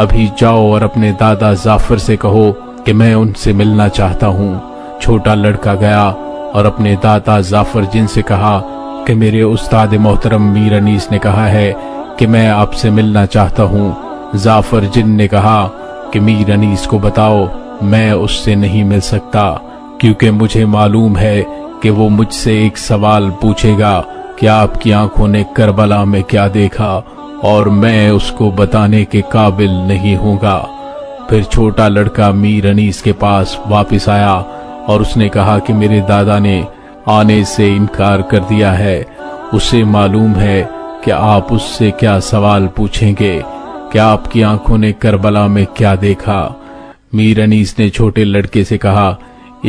ابھی جاؤ اور اپنے دادا جعفر سے کہو کہ میں ان سے ملنا چاہتا ہوں۔ چھوٹا لڑکا گیا اور اپنے دادا جعفر جن سے کہا کہ میرے استاد محترم میر انیس نے کہا ہے کہ میں آپ سے ملنا چاہتا ہوں۔ جعفر جن نے کہا کہ میر انیس کو بتاؤ، میں اس سے نہیں مل سکتا، کیونکہ مجھے معلوم ہے کہ وہ مجھ سے ایک سوال پوچھے گا کہ آپ کی آنکھوں نے کربلا میں کیا دیکھا، اور میں اس کو بتانے کے قابل نہیں ہوں گا۔ پھر چھوٹا لڑکا میر انیس کے پاس واپس آیا اور اس نے کہا کہ میرے دادا نے آنے سے انکار کر دیا ہے، اسے معلوم ہے کہ آپ اس سے کیا سوال پوچھیں گے کہ آپ کی آنکھوں نے کربلا میں کیا دیکھا۔ میر انیس نے چھوٹے لڑکے سے کہا،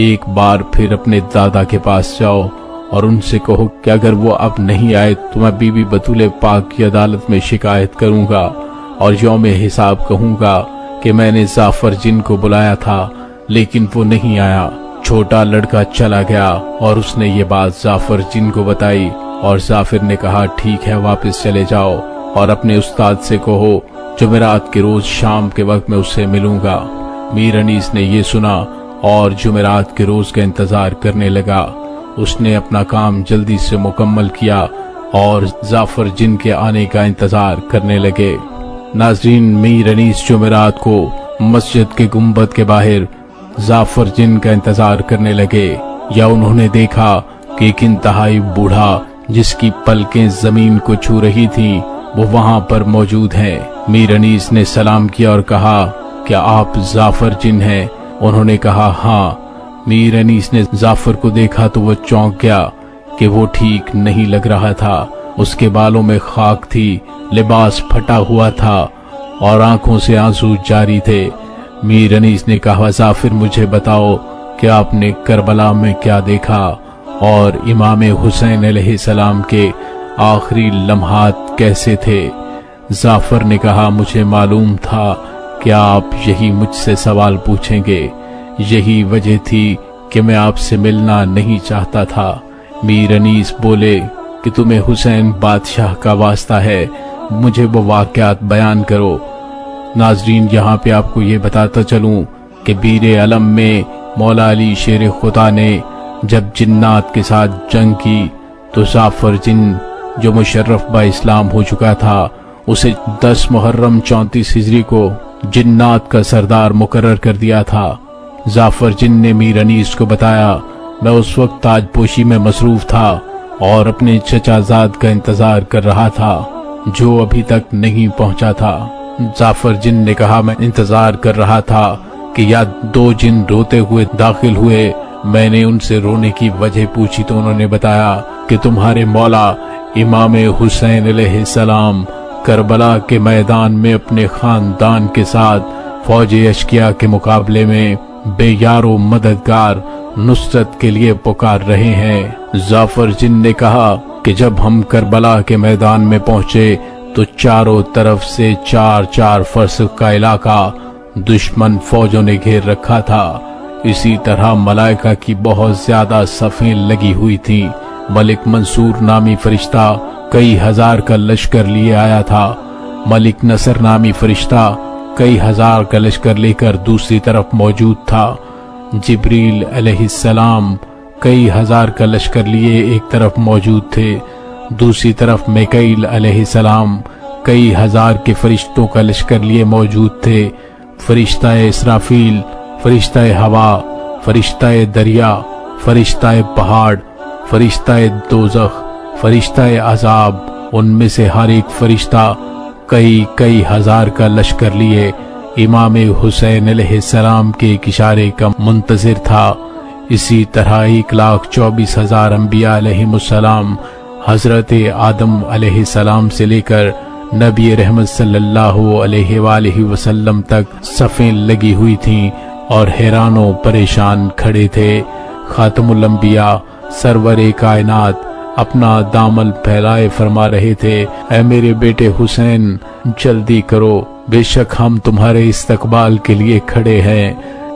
ایک بار پھر اپنے دادا کے پاس جاؤ اور ان سے کہو کہ اگر وہ اب نہیں آئے تو میں بی بی بطول پاک کی عدالت میں شکایت کروں گا اور یوم حساب کہوں گا کہ میں نے جعفر جن کو بلایا تھا لیکن وہ نہیں آیا۔ چھوٹا لڑکا چلا گیا اور اس نے یہ بات جعفر جن کو بتائی، اور جعفر نے کہا ٹھیک ہے، واپس چلے جاؤ اور اپنے استاد سے کہو جمعرات کے روز شام کے وقت میں اس سے ملوں گا۔ میر انیس نے یہ سنا اور جمعرات کے روز کا انتظار کرنے لگا۔ اس نے اپنا کام جلدی سے مکمل کیا اور جعفر جن کے آنے کا انتظار کرنے لگے۔ ناظرین، میر انیس جمعرات کو مسجد کے گنبد کے باہر جعفر جن کا انتظار کرنے لگے، یا انہوں نے دیکھا کہ ایک انتہائی بوڑھا جس کی پلکیں زمین کو چھو رہی تھیں وہ وہاں پر موجود ہیں۔ میر انیس نے سلام کیا اور کہا کہ آپ جعفر جن ہیں؟ انہوں نے کہا ہاں۔ میر انیس نے جعفر کو دیکھا تو وہ چونک گیا کہ وہ ٹھیک نہیں لگ رہا تھا۔ اس کے بالوں میں خاک تھی، لباس پھٹا ہوا تھا اور آنکھوں سے آنسو جاری تھے۔ میر انیس نے کہا جعفر مجھے بتاؤ کہ آپ نے کربلا میں کیا دیکھا اور امام حسین علیہ السلام کے آخری لمحات کیسے تھے؟ جعفر نے کہا مجھے معلوم تھا کہ آپ یہی مجھ سے سوال پوچھیں گے، یہی وجہ تھی کہ میں آپ سے ملنا نہیں چاہتا تھا۔ میر انیس بولے کہ تمہیں حسین بادشاہ کا واسطہ ہے، مجھے وہ واقعات بیان کرو۔ ناظرین، یہاں پہ آپ کو یہ بتاتا چلوں کہ بیر علم میں مولا علی شیر خدا نے جب جنات کے ساتھ جنگ کی تو جعفر جن جو مشرف با اسلام ہو چکا تھا اسے 10 محرم 34 ہجری کو جنات کا سردار مقرر کر دیا تھا۔ جعفر جن نے میر انیس کو بتایا میں اس وقت تاج پوشی میں مصروف تھا اور اپنے چچا زاد کا انتظار کر رہا تھا جو ابھی تک نہیں پہنچا تھا۔ جعفر جن نے کہا میں انتظار کر رہا تھا کہ یا 2 جن روتے ہوئے داخل ہوئے، میں نے ان سے رونے کی وجہ پوچھی تو انہوں نے بتایا کہ تمہارے مولا امام حسین علیہ السلام کربلا کے میدان میں اپنے خاندان کے ساتھ فوج اشقیاء کے مقابلے میں بے یار و مددگار نصرت کے لیے پکار رہے ہیں۔ جعفر جن نے کہا کہ جب ہم کربلا کے میدان میں پہنچے تو چاروں طرف سے 4 فرسخ کا علاقہ دشمن فوجوں نے گھیر رکھا تھا۔ اسی طرح ملائکہ کی بہت زیادہ صفیں لگی ہوئی تھیں۔ ملک منصور نامی فرشتہ کئی ہزار کا لشکر لیے آیا تھا۔ ملک نصر نامی فرشتہ کئی ہزار کا لشکر لے کر دوسری طرف موجود تھا۔ جبریل علیہ السلام کئی ہزار کا لشکر لیے ایک طرف موجود تھے، دوسری طرف میکائیل علیہ السلام کئی ہزار کے فرشتوں کا لشکر لیے موجود تھے۔ فرشتہ اسرافیل، فرشتہ ہوا، فرشتہ دریا، فرشتہ پہاڑ، فرشتہ دوزخ، فرشتہ عذاب، ان میں سے ہر ایک فرشتہ کئی ہزار کا لشکر لیے امام حسین علیہ السلام کے ایک اشارے کا منتظر تھا۔ اسی طرح 1,24,000 انبیاء علیہ السلام حضرت آدم علیہ السلام سے لے کر نبی رحمت صلی اللہ علیہ وآلہ وسلم تک صفیں لگی ہوئی تھیں اور حیران و پریشان کھڑے تھے۔ خاتم الانبیاء سرور کائنات اپنا دامن پھیلائے فرما رہے تھے اے میرے بیٹے حسین جلدی کرو، بے شک ہم تمہارے استقبال کے لیے کھڑے ہیں۔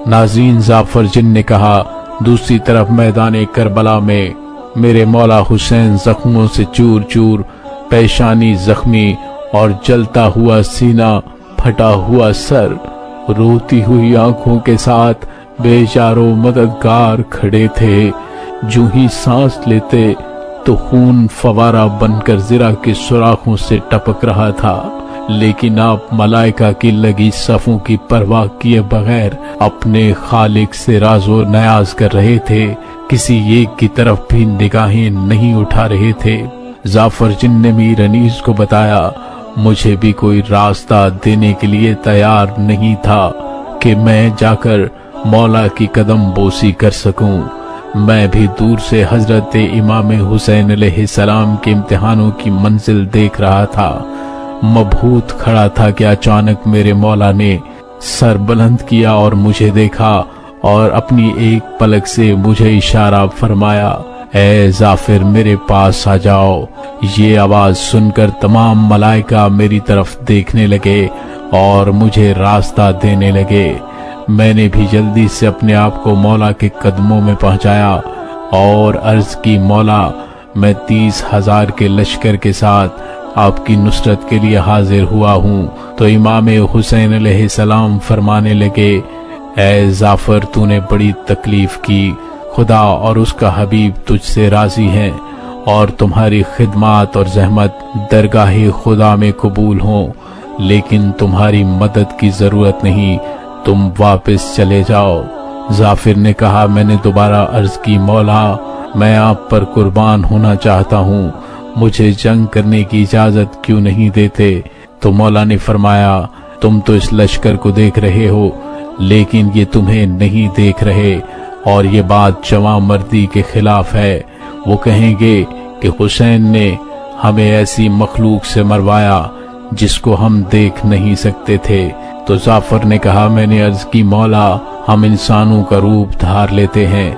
ناظرین، جعفر جن نے کہا دوسری طرف میدان کربلا میں میرے مولا حسین زخموں سے چور چور، پیشانی زخمی اور جلتا ہوا سینہ پھٹا ہوا سر، روتی ہوئی آنکھوں کے ساتھ بیچاروں مددگار کھڑے تھے۔ جو ہی سانس لیتے تو خون فوارہ بن کر زرہ کے سوراخوں سے ٹپک رہا تھا، لیکن آپ ملائکہ کی لگی صفوں کی پرواہ کیے بغیر اپنے خالق سے راز و نیاز کر رہے تھے، کسی ایک کی طرف بھی نگاہیں نہیں اٹھا رہے تھے۔ جعفر جن نے میر انیس کو بتایا، مجھے بھی کوئی راستہ دینے کے لیے تیار نہیں تھا کہ میں جا کر مولا کی قدم بوسی کر سکوں۔ میں بھی دور سے حضرت امام حسین علیہ السلام کے امتحانوں کی منزل دیکھ رہا تھا، مبہوت کھڑا تھا کہ اچانک میرے مولا نے سر بلند کیا اور مجھے دیکھا اور اپنی ایک پلک سے مجھے اشارہ فرمایا، اے جعفر میرے پاس آ جاؤ۔ یہ آواز سن کر تمام ملائکہ میری طرف دیکھنے لگے اور مجھے راستہ دینے لگے۔ میں نے بھی جلدی سے اپنے آپ کو مولا کے قدموں میں پہنچایا اور عرض کی، مولا میں 30,000 کے لشکر کے ساتھ آپ کی نصرت کے لیے حاضر ہوا ہوں۔ تو امام حسین علیہ السلام فرمانے لگے، اے جعفر تو نے بڑی تکلیف کی، خدا اور اس کا حبیب تجھ سے راضی ہیں اور تمہاری خدمات اور زحمت درگاہ خدا میں قبول ہوں، لیکن تمہاری مدد کی ضرورت نہیں، تم واپس چلے جاؤ۔ جعفر نے کہا، میں نے دوبارہ عرض کی، مولا میں آپ پر قربان ہونا چاہتا ہوں، مجھے جنگ کرنے کی اجازت کیوں نہیں دیتے؟ تو مولا نے فرمایا، تم تو اس لشکر کو دیکھ رہے ہو لیکن یہ تمہیں نہیں دیکھ رہے، اور یہ بات جواں مردی کے خلاف ہے۔ وہ کہیں گے کہ حسین نے ہمیں ایسی مخلوق سے مروایا جس کو ہم دیکھ نہیں سکتے تھے۔ تو جعفر نے کہا، میں نے عرض کی، مولا ہم انسانوں کا روپ دھار لیتے ہیں،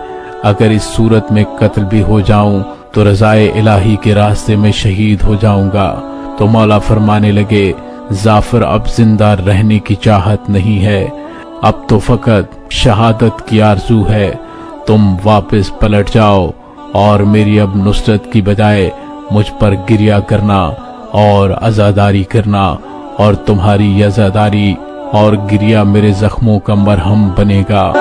اگر اس صورت میں قتل بھی ہو جاؤں تو رضائے الہی کے راستے میں شہید ہو جاؤں گا۔ تو مولا فرمانے لگے، جعفر اب زندہ رہنے کی چاہت نہیں ہے، اب تو فقط شہادت کی آرزو ہے، تم واپس پلٹ جاؤ اور میری اب نصرت کی بجائے مجھ پر گریہ کرنا اور عزاداری کرنا، اور تمہاری عزاداری اور گریہ میرے زخموں کا مرہم بنے گا۔